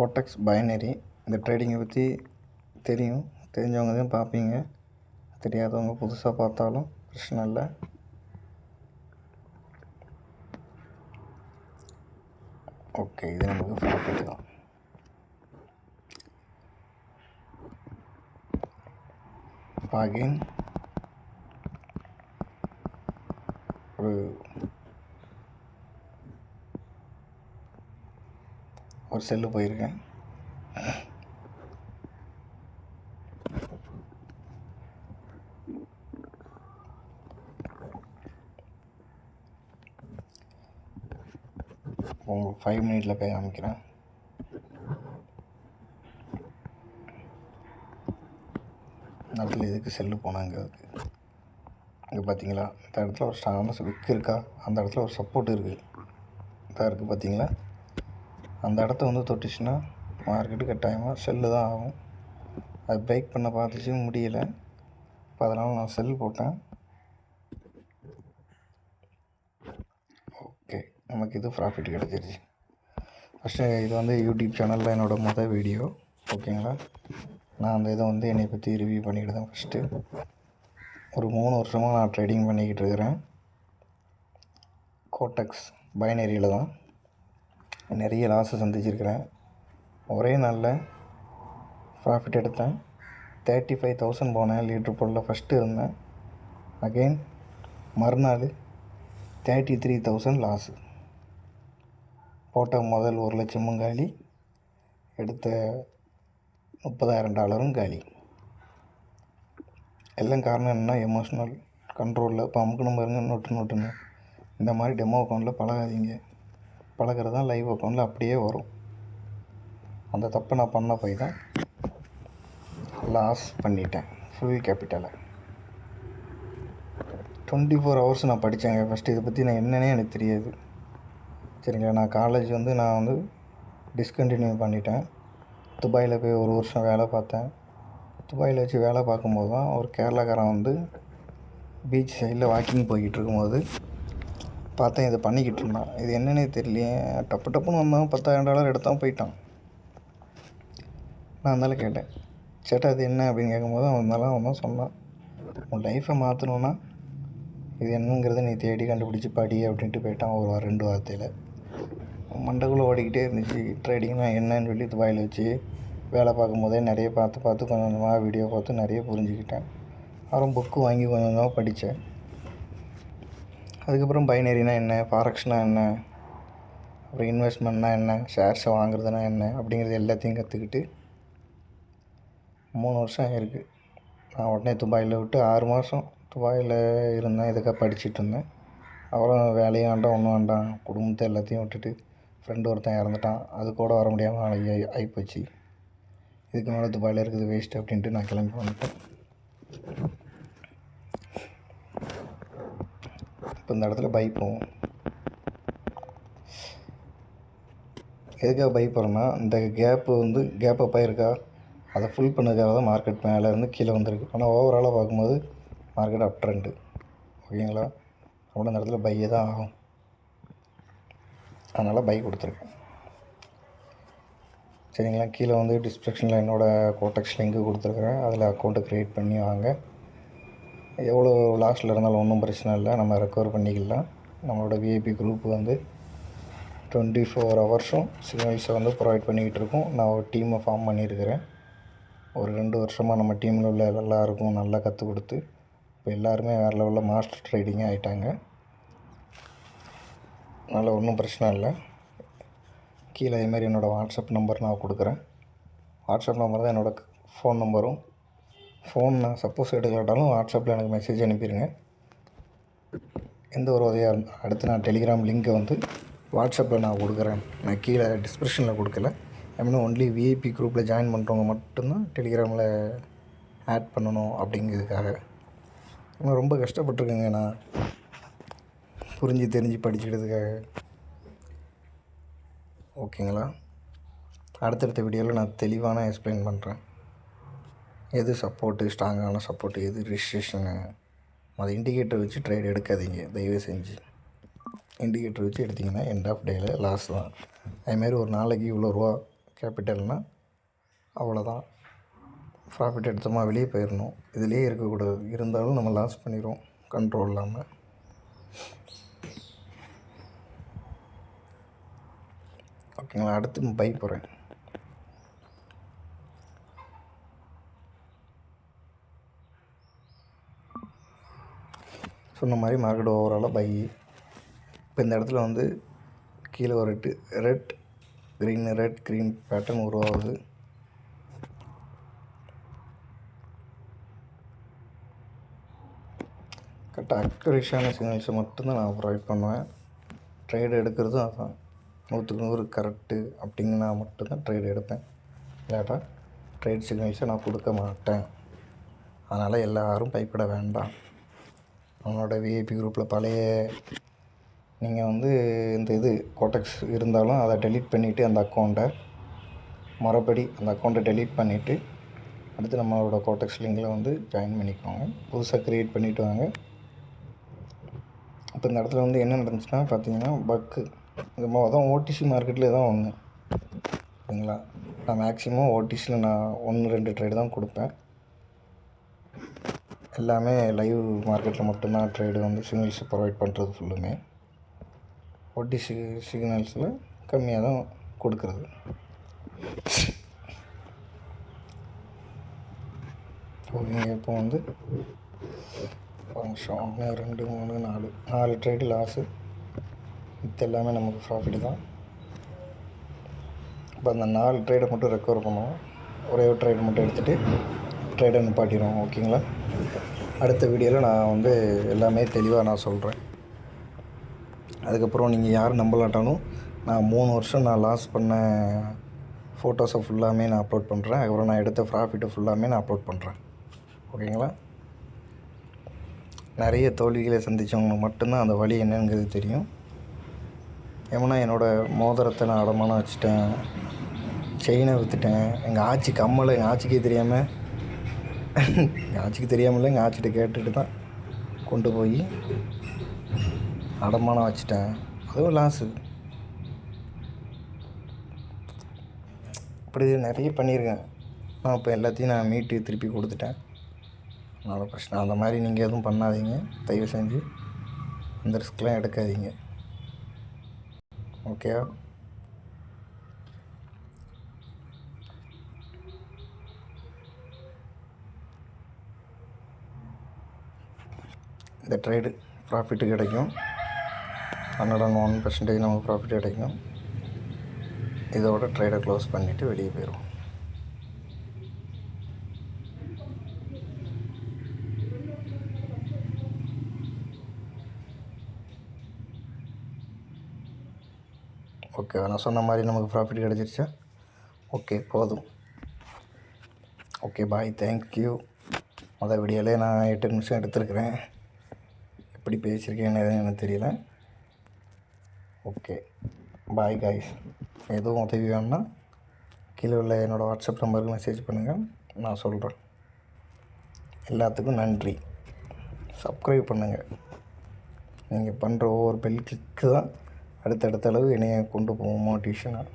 Codex binary இந்த ட்ரேடிங்கை பற்றி தெரிஞ்சவங்க தான் பார்ப்பீங்க. தெரியாதவங்க புதுசாக பார்த்தாலும் பிரச்சனை இல்லை. ஓகே, இது நமக்கு ப்ராஃபிட் தான். அகெயின் ஒரு செல்லு போயிருக்கேன். உங்களுக்கு 5 மினிட்ல போய் காமிக்கிறேன். நேரத்தில் எதுக்கு செல்லு போனாங்கிறதுக்கு. இங்கே பார்த்தீங்களா, இந்த இடத்துல ஒரு ஸ்ட்ராங்கான விக் இருக்கா, அந்த இடத்துல ஒரு சப்போர்ட் இருக்குது. இதாக இருக்குது பார்த்தீங்களா, அந்த இடத்த வந்து தொட்டுச்சுன்னா மார்க்கெட்டு கட்டாயமாக செல்லு தான் ஆகும். அது பிரேக் பண்ண பார்த்துச்சு, முடியலை. இப்போ அதனால் நான் செல் போட்டேன். ஓகே, நமக்கு இது ப்ராஃபிட் கிடச்சிருச்சு. ஃபஸ்ட்டு இது வந்து யூடியூப் சேனலில் என்னோடய வீடியோ. ஓகேங்களா, நான் அந்த இதை வந்து என்னை பற்றி ரிவ்யூ பண்ணிக்கிட்டு தான். ஃபஸ்ட்டு ஒரு 3 வருஷமாக நான் ட்ரேடிங் பண்ணிக்கிட்டு இருக்கிறேன். கோடெக்ஸ் பைனரியில் தான் நிறைய லாஸை சந்திச்சிருக்கிறேன். ஒரே நாளில் ப்ராஃபிட் எடுத்தேன். 35,000 போனேன். லீட்ரு பொருளில் ஃபஸ்ட்டு இருந்தேன். அகெயின் மறுநாள் 33,000 லாஸு. போட்ட முதல் 1,00,000 காலி, எடுத்த $30,000 காலி. எல்லாம் காரணம் என்னென்னா எமோஷ்னல் கண்ட்ரோலில். இப்போ அமுக்கணும் பாருங்க, நொட்டுன்னு. இந்த மாதிரி டெமோ அக்கௌண்ட்டில் பழகாதீங்க. பழகிறது தான் லைவ் அக்கௌண்ட்டில் அப்படியே வரும். அந்த தப்பை நான் பண்ண போய் தான் லாஸ் பண்ணிட்டேன் ஃபுல் கேபிட்டலை. 24 ஹவர்ஸ் நான் படித்தேங்க. ஃபஸ்ட்டு இதை பற்றி நான் என்னன்னே எனக்கு தெரியாது. சரிங்களா, நான் காலேஜ் வந்து டிஸ்கண்டினியூ பண்ணிட்டேன். துபாயில் போய் 1 வருஷம் வேலை பார்த்தேன். துபாயில் வச்சு வேலை பார்க்கும்போது தான் ஒரு கேரளாக்காரன் வந்து பீச் சைடில் வாக்கிங் போய்கிட்டு இருக்கும்போது பார்த்தேன். இதை பண்ணிக்கிட்டு இருந்தான். இது என்னன்னே தெரியலையே. டப்புன்னு வந்தான், $10,000 எடுத்தான், போயிட்டான். நான் அதனால கேட்டேன், சேட்டா இது என்ன அப்படின்னு கேட்கும்போது அவன் தான் சொன்னான், உன் லைஃப்பை மாற்றணுன்னா இது என்னங்கிறத நீ தேடி கண்டுபிடிச்சி படி அப்படின்ட்டு போயிட்டான். ஒரு 2 வார்த்தையில் மண்டைக்குள்ளே ஓடிக்கிட்டே இருந்துச்சு. ட்ரேடிங்னா என்னன்னு சொல்லி துபாயில் வச்சு வேலை பார்க்கும்போதே நிறைய பார்த்து கொஞ்சம் கொஞ்சமாக வீடியோ பார்த்து நிறைய புரிஞ்சுக்கிட்டேன். அப்புறம் புக்கு வாங்கி கொஞ்சம் கொஞ்சமாக படித்தேன். அதுக்கப்புறம் பைனரினா என்ன, ஃபாரெக்ஸ்னா என்ன, அப்புறம் இன்வெஸ்ட்மெண்ட்னா என்ன, ஷேர்ஸை வாங்குறதுனா என்ன அப்படிங்கிறது எல்லாத்தையும் கற்றுக்கிட்டு 3 வருஷம் ஆகிருக்கு. நான் உடனே துபாயில் விட்டு 6 மாதம் துபாயில் இருந்தேன். இதுக்காக படிச்சுட்டு இருந்தேன். அப்புறம் வேலையும் வேண்டாம், ஒன்றும் வேண்டாம், குடும்பத்தை எல்லாத்தையும் விட்டுட்டு ஃப்ரெண்டு ஒருத்தன் இறந்துட்டான். அது கூட வர முடியாமல் ஆகிப்போச்சு. இதுக்கு மேலே துபாயில் இருக்குது வேஸ்ட்டு அப்படின்ட்டு நான் கிளம்பி வந்துட்டேன். இப்போ இந்த இடத்துல பை போவோம். எதுக்காக பை போகிறேன்னா, இந்த கேப் அப்போ இருக்கா, அதை ஃபுல் பண்ணதுக்காக தான் மார்க்கெட் மேலேருந்து கீழே வந்திருக்கு. ஆனால் ஓவராலாக பார்க்கும்போது மார்க்கெட் அப் ட்ரெண்டு. ஓகேங்களா, அவ்வளோ இந்த இடத்துல பையே தான் ஆகும். அதனால் பை கொடுத்துருக்கேன். சரிங்களா, கீழே வந்து டிஸ்கிரிப்ஷனில் என்னோடய கோடெக்ஸ் லிங்க்கு கொடுத்துருக்குறேன். அதில் அக்கௌண்ட்டை க்ரியேட் பண்ணி வாங்க. எவ்வளோ லாஸ்ட்டில் இருந்தாலும் ஒன்றும் பிரச்சனை இல்லை, நம்ம ரெக்கவர் பண்ணிக்கலாம். நம்மளோட விஐபி குரூப் வந்து 24 ஹவர்ஸும் சிக்னல்ஸை வந்து ப்ரொவைட் பண்ணிக்கிட்டு இருக்கோம். நான் ஒரு டீமை ஃபார்ம் பண்ணியிருக்கிறேன். ஒரு 2 வருஷமாக நம்ம டீமில் உள்ள எல்லாருக்கும் நல்லா கற்றுக் கொடுத்து இப்போ எல்லாருமே வேறு லெவலில் மாஸ்டர் ட்ரேடிங்காக ஆகிட்டாங்க. அதனால் ஒன்றும் பிரச்சனை இல்லை. கீழே இதேமாதிரி என்னோடய வாட்ஸ்அப் நம்பர் நான் கொடுக்குறேன். வாட்ஸ்அப் நம்பர் தான் என்னோடய ஃபோன் நம்பரும். ஃபோன் நான் சப்போஸ் எடுக்கலாட்டாலும் வாட்ஸ்அப்பில் எனக்கு மெசேஜ் அனுப்பிடுங்க. எந்த ஒரு உதவியாக அடுத்து நான் டெலிகிராம் லிங்க்கை வந்து வாட்ஸ்அப்பில் நான் கொடுக்குறேன். நான் கீழே டிஸ்கிரிப்ஷனில் கொடுக்கல. ஐ ஒன்லி விஐபி குரூப்பில் ஜாயின் பண்ணுறவங்க மட்டும்தான் டெலிகிராமில் ஆட் பண்ணணும் அப்படிங்கிறதுக்காக. நான் ரொம்ப கஷ்டப்பட்டுருக்கேங்க, நான் புரிஞ்சு தெரிஞ்சு படிச்சுக்கிறதுக்காக. ஓகேங்களா, அடுத்தடுத்த வீடியோவில் நான் தெளிவான எக்ஸ்பிளைன் பண்ணுறேன். எது சப்போர்ட்டு, ஸ்ட்ராங்கான சப்போர்ட்டு, எது ரிஜிஸ்ட்ரேஷனு, அது இண்டிகேட்டர் வச்சு ட்ரேட் எடுக்காதீங்க தயவு செஞ்சு. இண்டிகேட்டர் வச்சு எடுத்திங்கன்னா எண்ட் ஆஃப் டேயில் லாஸ் தான். அதுமாரி ஒரு நாளைக்கு இவ்வளோ ரூபா கேபிட்டல்னால் அவ்வளோதான். ப்ராஃபிட் எடுத்தோமா வெளியே போயிடணும். இதிலே இருக்கக்கூடாது. இருந்தாலும் நம்ம லாஸ் பண்ணிடுவோம் கண்ட்ரோல் இல்லாமல். ஓகேங்களா. அடுத்து பை போகிறேன். சொன்ன மாதிரி மார்க்கெட் ஓவராலாக பை. இப்போ இந்த இடத்துல வந்து கீழே ஒரு ரெட் க்ரீன் பேட்டர்ன் உருவாகுது. கரெக்டாக அக்யூரேட்டான சிக்னல்ஸை மட்டும்தான் நான் ப்ரொவைட் பண்ணுவேன். ட்ரேடு எடுக்கிறதும் அதான் 100க்கு 100 கரெக்டு அப்படிங்கன்னா மட்டும்தான் ட்ரேடு எடுப்பேன். இல்லாட்டா ட்ரேட் சிக்னல்ஸை நான் கொடுக்க மாட்டேன். அதனால் எல்லோரும் பயப்பட வேண்டாம். அவனோட விஐபி குரூப்பில் பழைய நீங்கள் வந்து இந்த கோட்டக்ஸ் இருந்தாலும் அதை டெலீட் பண்ணிவிட்டு அந்த அக்கௌண்ட்டை டெலீட் பண்ணிவிட்டு அடுத்து நம்மளோட கோட்டக்ஸ் லிங்கில் வந்து ஜாயின் பண்ணிக்கோங்க. புதுசாக க்ரியேட் பண்ணிவிட்டு வாங்க. இப்போ இந்த இடத்துல வந்து என்ன நடந்துச்சுன்னா பார்த்தீங்கன்னா பக்கு இது தான் ஓடிசி மார்க்கெட்டில் தான் ஒன்று. சரிங்களா. நான் மேக்ஸிமம் ஓடிசியில் நான் 1-2 ட்ரேடு தான் கொடுப்பேன். எல்லாமே லைவ் மார்க்கெட்டில் மட்டும்தான் ட்ரேடு வந்து சிக்னல்ஸ் ப்ரொவைட் பண்ணுறது ஃபுல்லுமே. ஓடிசி சிக்னல்ஸில் கம்மியாக தான் கொடுக்குறது. ஓகேங்க. இப்போ வந்து 1 2 3 4 ட்ரேடு லாஸு. இது எல்லாமே நமக்கு ப்ராஃபிட்டு தான். இப்போ அந்த 4 ட்ரேடை மட்டும் ரெக்கவர் பண்ணுவோம். ஒரே ஒரு ட்ரேடு மட்டும் எடுத்துகிட்டு ட்ரேடை நிப்பாட்டிடுவோம். ஓகேங்களா. அடுத்த வீடியோவில் நான் வந்து எல்லாமே தெளிவாக நான் சொல்கிறேன். அதுக்கப்புறம் நீங்கள் யாரும் நம்பலாட்டாலும் நான் 3 வருஷம் நான் லாஸ் பண்ண ஃபோட்டோஸை ஃபுல்லாமே நான் அப்லோட் பண்ணுறேன். அதுக்கப்புறம் நான் எடுத்த ப்ராஃபிட்டை ஃபுல்லாமே நான் அப்லோட் பண்ணுறேன். ஓகேங்களா. நிறைய தோல்விகளை சந்தித்தவங்களுக்கு மட்டும்தான் அந்த வழி என்னங்கிறது தெரியும். ஏன்னா என்னோடய மோதிரத்தை நான் அடமானம் வச்சுட்டேன், செயினை விற்றுட்டேன், எங்கள் ஆச்சி கம்மலை எங்கள் ஆச்சிக்கே தெரியாமல் எங்கள் ஆச்சிட்ட கேட்டுட்டு தான் கொண்டு போய் அடமானம் வச்சுட்டேன். அதுவும் லாஸு. இப்படி நிறைய பண்ணியிருக்கேன். நான் இப்போ எல்லாத்தையும் நான் மீட்டு திருப்பி கொடுத்துட்டேன். அதனால் பிரச்சனை. அந்த மாதிரி நீங்கள் எதுவும் பண்ணாதீங்க. தயவு செஞ்சு அந்த ரிஸ்க்லாம் எடுக்காதீங்க. ஓகே. இந்த ட்ரேடு ப்ராஃபிட்டு கிடைக்கும். 101% நமக்கு ப்ராஃபிட் கிடைக்கும். இதோட ட்ரேடை க்ளோஸ் பண்ணிவிட்டு வெளியே போயிடுவோம். ஓகே. நான் சொன்ன மாதிரி நமக்கு ப்ராஃபிட் கிடச்சிருச்சா? ஓகே, போதும். ஓகே, பாய். தேங்க்யூ. வீடியோவிலே நான் 8 நிமிஷம் எடுத்துருக்கிறேன். எப்படி பேசியிருக்கேன்னு எனக்கு தெரியல. Okay, bye guys. எதுவும் உதவி வேணும்னா கீழே உள்ள என்னோடய வாட்ஸ்அப் நம்பருக்கு மெசேஜ் பண்ணுங்கள், நான் சொல்கிறேன். எல்லாத்துக்கும் நன்றி. சப்ஸ்கிரைப் பண்ணுங்கள். நீங்கள் பண்ணுற ஒவ்வொரு பெல் கிளிக்கு தான் அடுத்தடுத்த அளவு என்னைய கொண்டு போவோம் மோட்டிவேஷனாக.